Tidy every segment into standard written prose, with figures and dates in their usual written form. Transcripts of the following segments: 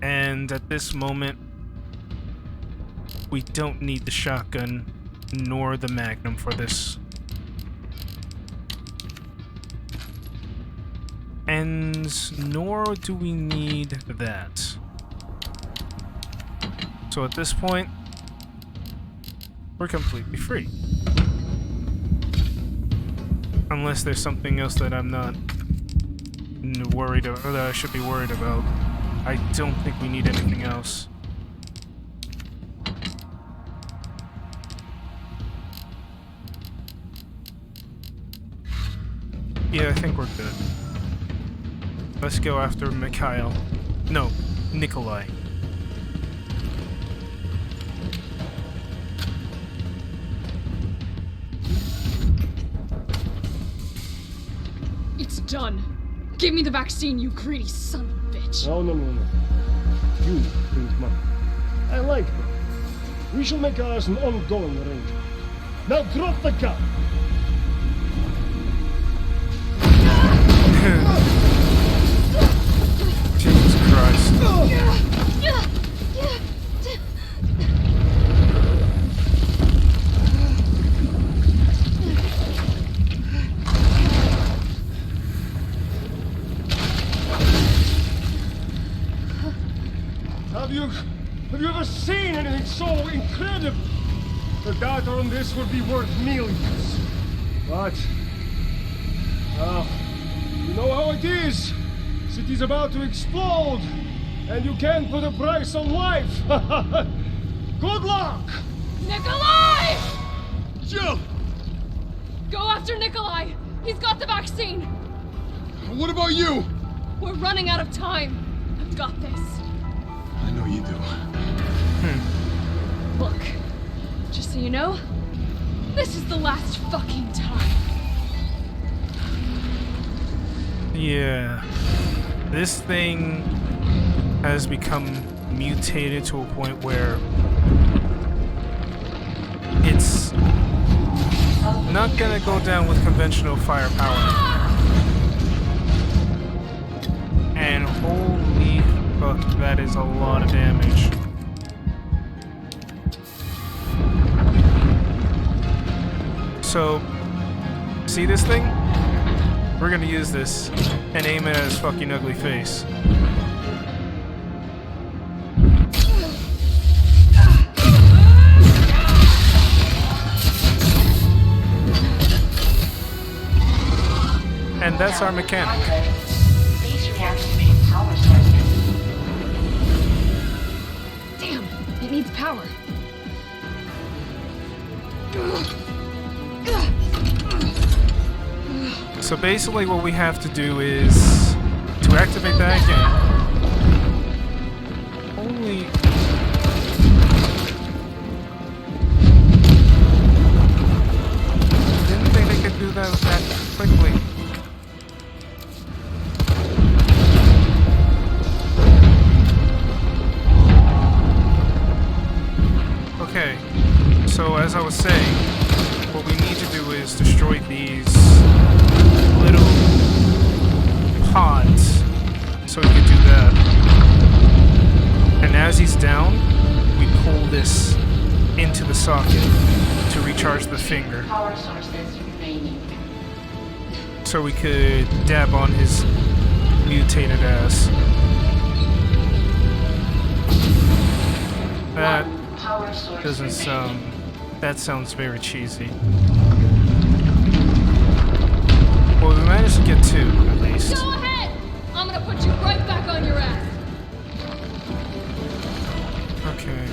And at this moment, we don't need the shotgun nor the magnum for this. And nor do we need that. So at this point, we're completely free. Unless there's something else that I'm not worried about, or that I should be worried about. I don't think we need anything else. Yeah, I think we're good. Let's go after Mikhail. No, Nikolai. It's done. Give me the vaccine, you greedy son of a bitch. No. You bring money. I like money. We shall make ours an ongoing arrangement. Now drop the gun! Jesus Christ. Have you ever seen anything so incredible? The data on this would be worth millions. But, you know how it is. City's about to explode, and you can't put a price on life. Good luck! Nikolai! Jill! Go after Nikolai! He's got the vaccine! What about you? We're running out of time. I've got this. I know you do. Look, just so you know, this is the last fucking time. Yeah. This thing has become mutated to a point where it's not gonna go down with conventional firepower. And holy fuck, that is a lot of damage. So, see this thing? We're gonna use this and aim it at his fucking ugly face. And that's our mechanic. Please reactivate power sources. Damn, it needs power. So basically what we have to do is to activate that again. Holy... Didn't think they could do that quickly. Okay, so as I was saying, what we need to do is destroy these little pods, so we can do that. And as he's down, we pull this into the socket to recharge the finger, Power sources remaining. so we could dab on his mutated ass. That Power source doesn't remaining. sound... That sounds very cheesy. Well, we managed to get two, at least. Go ahead! I'm gonna put you right back on your ass. Okay.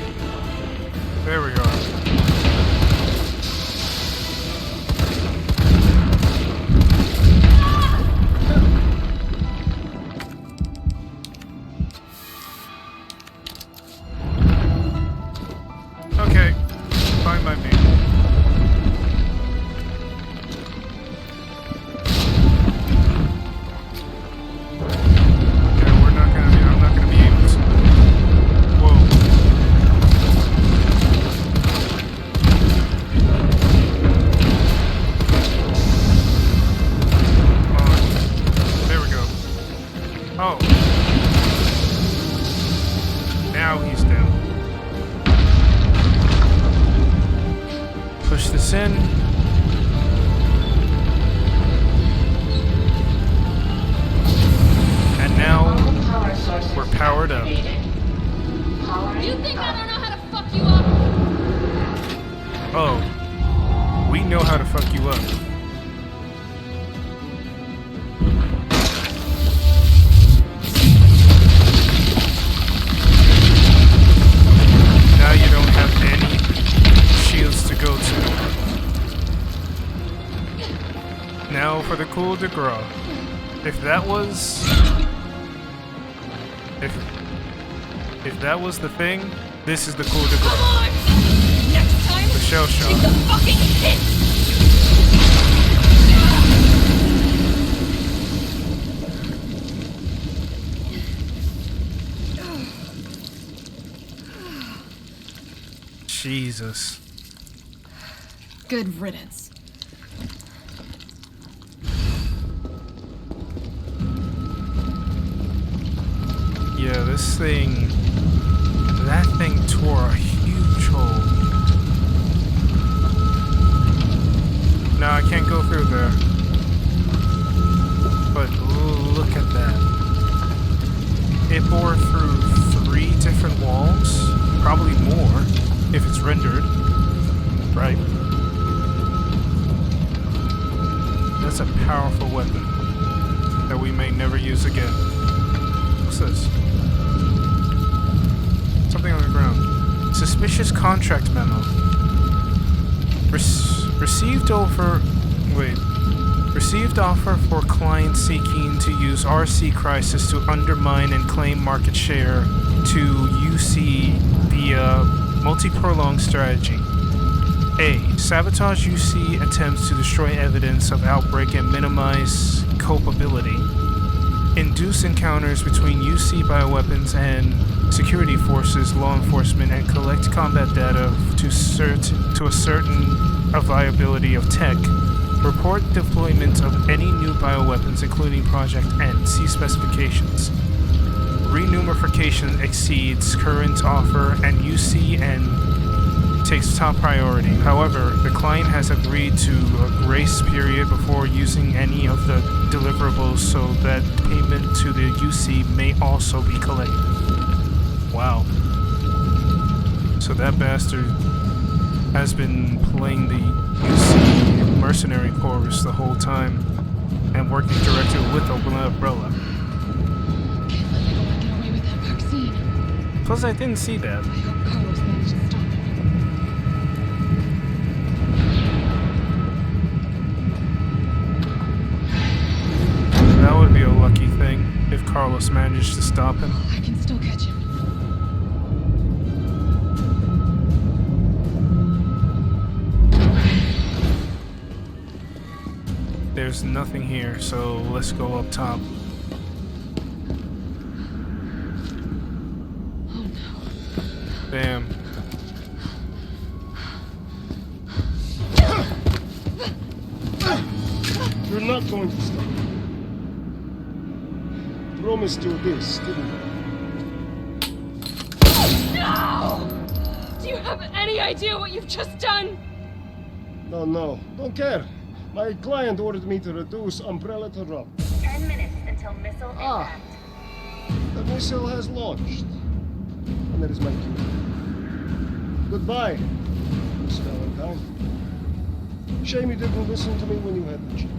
There we are. Okay. Fine by me. Now he's down. Push this in. And now All power sources we're powered up. activated. Powering You think I up. don't know how to fuck you up? Oh, we know how to fuck you up. Now you don't have any shields to go to. Now for the coup de grace. If that was... If that was the thing, this is the coup de Come grace. on! Next time, The shell take shock. the fucking hit! Jesus. Good riddance. Yeah, this thing... That thing tore a huge hole. No, I can't go through there. But look at that. It bore through 3 different walls. Probably more, if it's rendered. Right. That's a powerful weapon that we may never use again. What's this? Something on the ground. Suspicious contract memo. Received offer for client seeking to use RC Crisis to undermine and claim market share to UC via multi-prolonged strategy. A. Sabotage UC attempts to destroy evidence of outbreak and minimize culpability. Induce encounters between UC bioweapons and security forces, law enforcement, and collect combat data to ascertain a viability of tech. Report deployment of any new bioweapons, including Project N. See specifications. Renumerification exceeds current offer, and UCN takes top priority. However, the client has agreed to a grace period before using any of the deliverables so that payment to the UC may also be collected. Wow. So that bastard has been playing the UC mercenary chorus the whole time and working directly with Umbrella. Can't let anyone get away with that vaccine. Plus, I didn't see that. I hope Carlos managed to stop it. That would be a lucky thing if Carlos managed to stop him. I can still catch him. There's nothing here, so let's go up top. Oh no. Bam. You're not going to stop. Promised you this, didn't I? No! Do you have any idea what you've just done? No, don't care. My client ordered me to reduce Umbrella to rubble. 10 minutes until missile impact. The missile has launched. And that is my cue. Goodbye, Miss Valentine. Shame you didn't listen to me when you had the chance.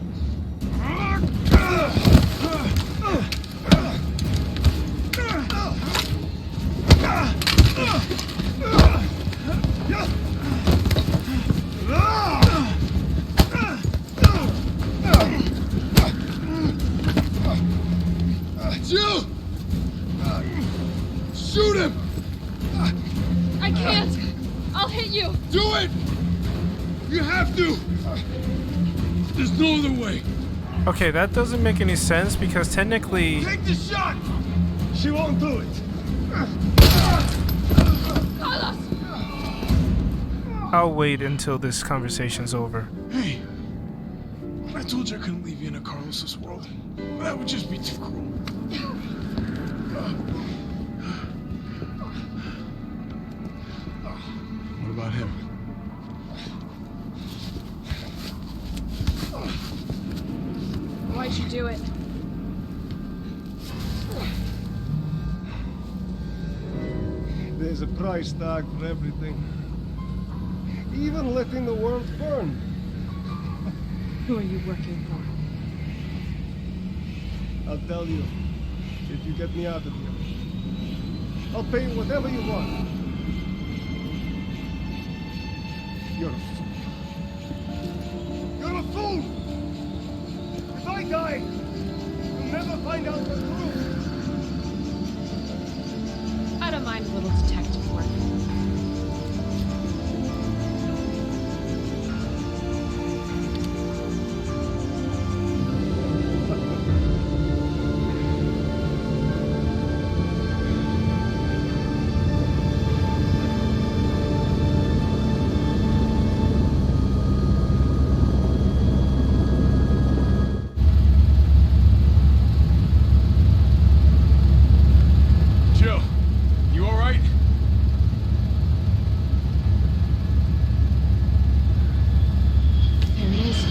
Jill! Shoot him! I can't! I'll hit you! Do it! You have to! There's no other way. Okay, that doesn't make any sense because technically... Take the shot! She won't do it. Carlos! I'll wait until this conversation's over. Hey, I told you I couldn't leave you in a Carlos's world. That would just be too cruel. about him. Why'd you do it? There's a price tag for everything. Even letting the world burn. Who are you working for? I'll tell you, if you get me out of here. I'll pay you whatever you want. You're a fool. You're a fool! If I die, you'll never find out the truth. I don't mind a little detective work. Jill, you all right? There it is.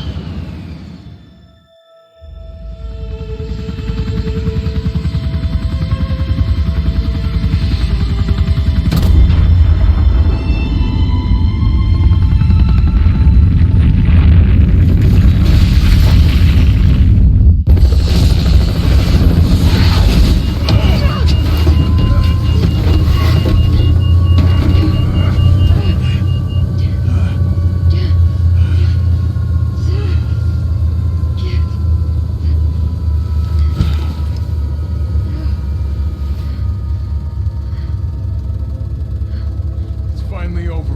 It's finally over.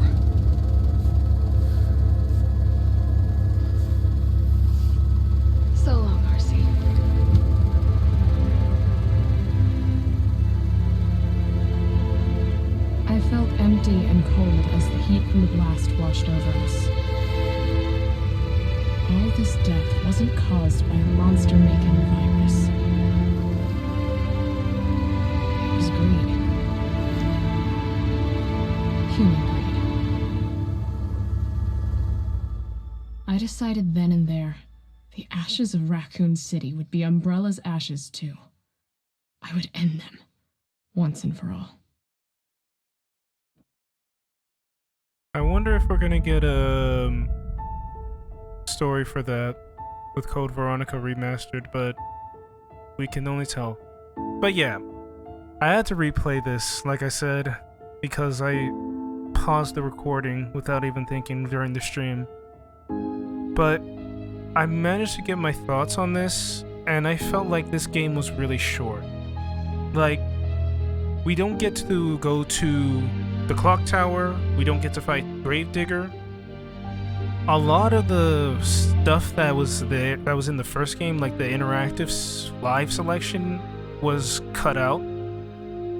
So long, Marcy. I felt empty and cold as the heat from the blast washed over us. All this death wasn't caused by a monster-making virus. It was greed. Human greed. I decided then and there, the ashes of Raccoon City would be Umbrella's ashes too. I would end them, once and for all. I wonder if we're gonna get a story for that with Code Veronica Remastered, but we can only tell. But yeah, I had to replay this, like I said, because I paused the recording without even thinking during the stream. But I managed to get my thoughts on this, and I felt like this game was really short. Like, we don't get to go to the clock tower, we don't get to fight Gravedigger. A lot of the stuff that was there, that was in the first game, like the interactive live selection, was cut out.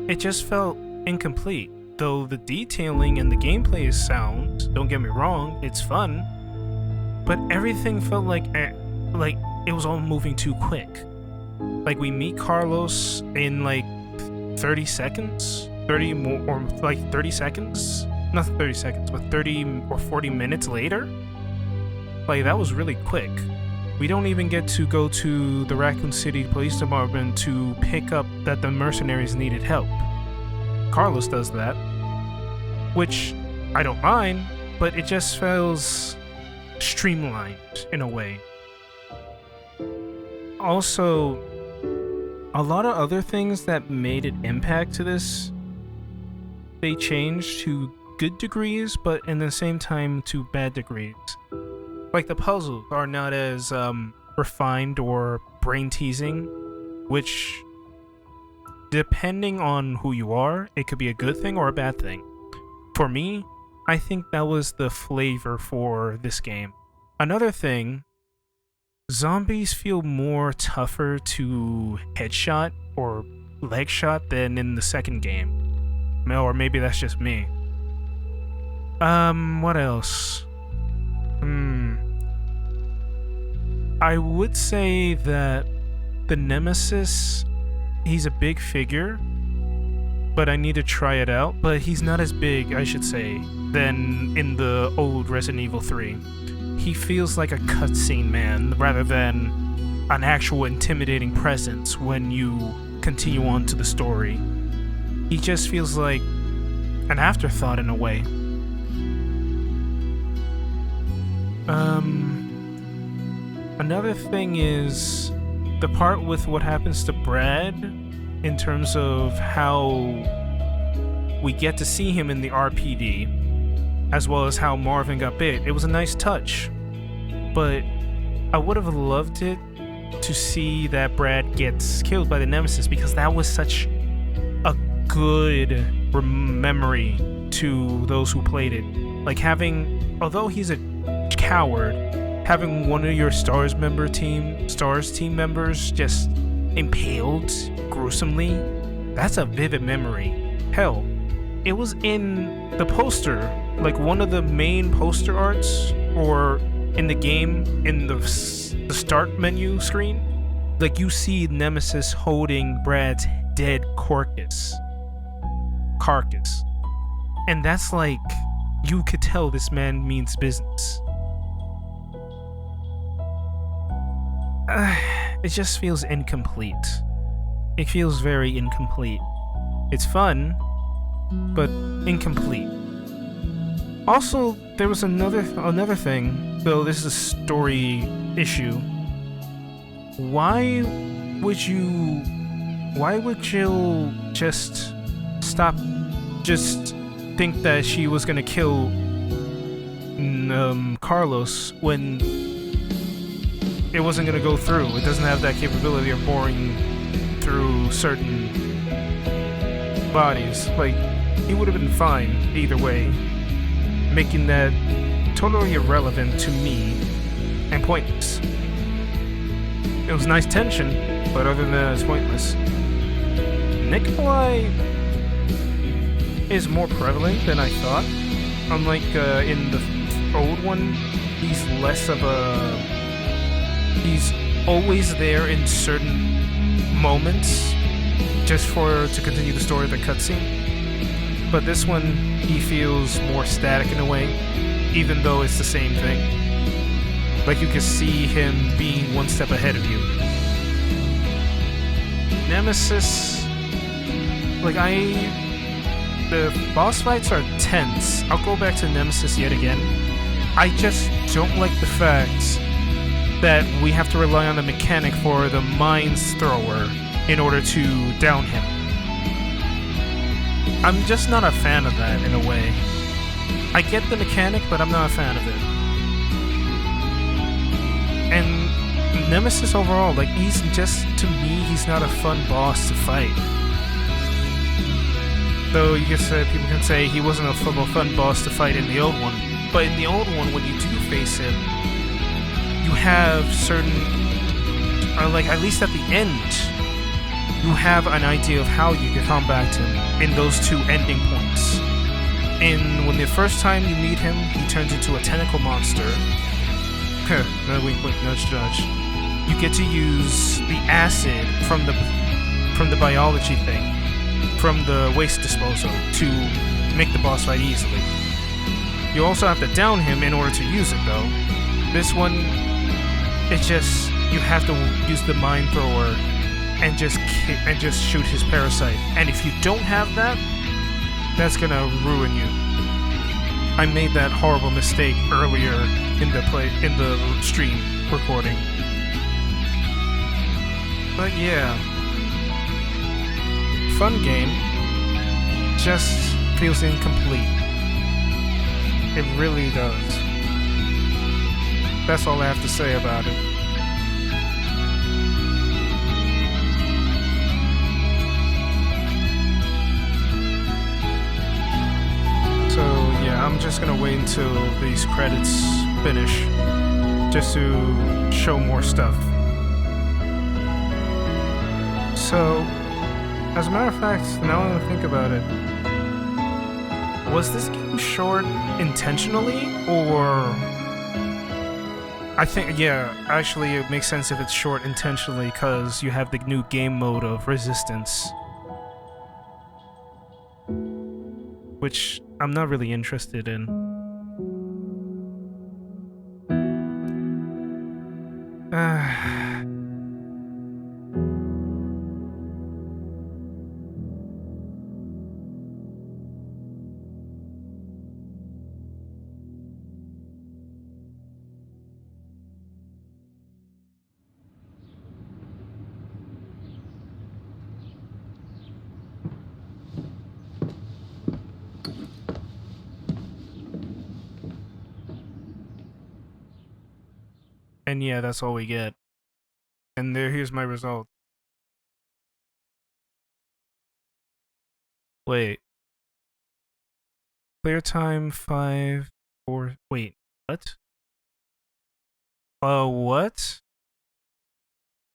It just felt incomplete. Though the detailing and the gameplay is sound, don't get me wrong, it's fun, but everything felt like it was all moving too quick. Like, we meet Carlos in like 30 seconds, 30 more, or like 30 seconds, not 30 seconds, but 30 or 40 minutes later. Like, that was really quick. We don't even get to go to the Raccoon City Police Department to pick up that the mercenaries needed help. Carlos does that, which I don't mind, but it just feels streamlined in a way. Also, a lot of other things that made an impact to this, they changed to good degrees, but in the same time to bad degrees. Like, the puzzles are not as refined or brain-teasing, which, depending on who you are, it could be a good thing or a bad thing. For me, I think that was the flavor for this game. Another thing, zombies feel more tougher to headshot or leg shot than in the second game. Or maybe that's just me. What else? I would say that the Nemesis, he's a big figure, but I need to try it out. But he's not as big, I should say, than in the old Resident Evil 3. He feels like a cutscene man rather than an actual intimidating presence when you continue on to the story. He just feels like an afterthought in a way. Another thing is the part with what happens to Brad in terms of how we get to see him in the RPD, as well as how Marvin got bit. It was a nice touch, but I would have loved it to see that Brad gets killed by the Nemesis, because that was such a good memory to those who played it. Like although he's a coward, having one of your STARS team members just impaled gruesomely, that's a vivid memory. Hell, it was in the poster, like one of the main poster arts, or in the game, in the start menu screen, like you see Nemesis holding Brad's dead carcass. And that's like, you could tell this man means business. It just feels incomplete. It feels very incomplete. It's fun, but incomplete. Also, there was another thing, though this is a story issue. Why would Jill just think that she was gonna kill Carlos when it wasn't gonna go through? It doesn't have that capability of boring through certain bodies. Like, he would have been fine either way, making that totally irrelevant to me and pointless. It was nice tension, but other than that, it's pointless. Nikolai is more prevalent than I thought. Unlike in the old one, he's less of a... He's always there in certain moments, just to continue the story of the cutscene. But this one, he feels more static in a way, even though it's the same thing. Like you can see him being one step ahead of you. Nemesis, the boss fights are tense. I'll go back to Nemesis yet again. I just don't like the fact that we have to rely on the mechanic for the mines thrower in order to down him. I'm just not a fan of that in a way. I get the mechanic, but I'm not a fan of it. And Nemesis overall, like, he's just, to me, he's not a fun boss to fight. Though people can say he wasn't a fun boss to fight in the old one. But in the old one, when you do face him, you have certain, at least at the end, you have an idea of how you can combat him in those two ending points. And when the first time you meet him, he turns into a tentacle monster. Wink, wink, nudge, nudge. You get to use the acid from the biology thing, from the waste disposal, to make the boss fight easily. You also have to down him in order to use it, though. This one, it's just, you have to use the mine thrower and just shoot his parasite. And if you don't have that, that's gonna ruin you. I made that horrible mistake earlier in the stream recording. But yeah, fun game, just feels incomplete. It really does. That's all I have to say about it. So yeah, I'm just gonna wait until these credits finish, just to show more stuff. So, as a matter of fact, now that I think about it, was this game short intentionally, or... I think, yeah, actually it makes sense if it's short intentionally, because you have the new game mode of Resistance. which I'm not really interested in. And yeah, that's all we get. And here's my result. Wait. Clear time 5, 4. Wait, what? What?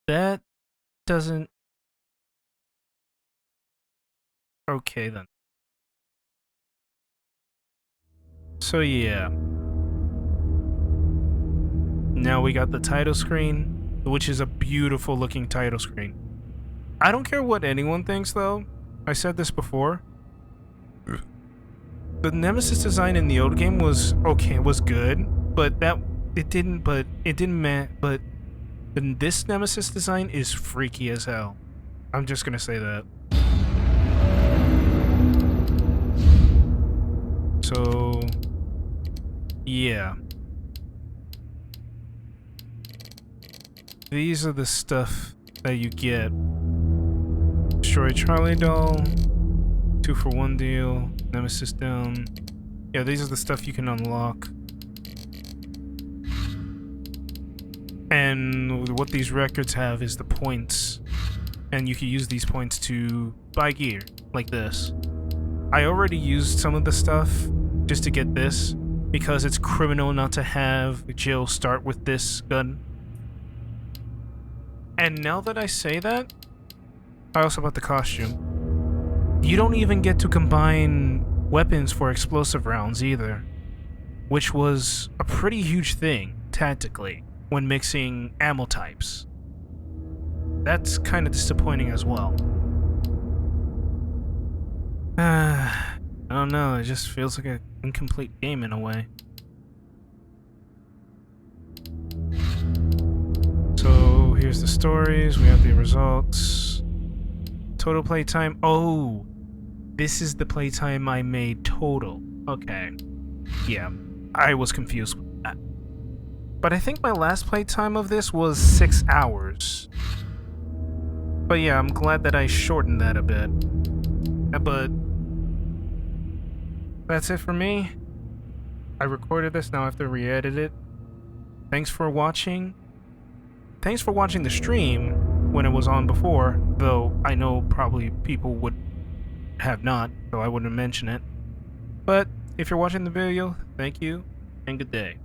That doesn't. Okay then. So yeah. Now we got the title screen, which is a beautiful looking title screen. I don't care what anyone thinks though. I said this before. The Nemesis design in the old game was okay, was good, but this Nemesis design is freaky as hell. I'm just gonna say that. So yeah. These are the stuff that you get. Destroy Charlie doll, 2-for-1 deal, Nemesis down. Yeah, these are the stuff you can unlock. And what these records have is the points. And you can use these points to buy gear, like this. I already used some of the stuff just to get this, because it's criminal not to have Jill start with this gun. And now that I say that, I also bought the costume. You don't even get to combine weapons for explosive rounds either, which was a pretty huge thing, tactically, when mixing ammo types. That's kind of disappointing as well. I don't know, it just feels like an incomplete game in a way. So here's the stories, we have the results. Total playtime. Oh, this is the playtime I made total. Okay. Yeah, I was confused with that. But I think my last playtime of this was 6 hours. But yeah, I'm glad that I shortened that a bit. But that's it for me. I recorded this, now I have to re-edit it. Thanks for watching. Thanks for watching the stream when it was on before, though I know probably people would have not, so I wouldn't mention it. But if you're watching the video, thank you, and good day.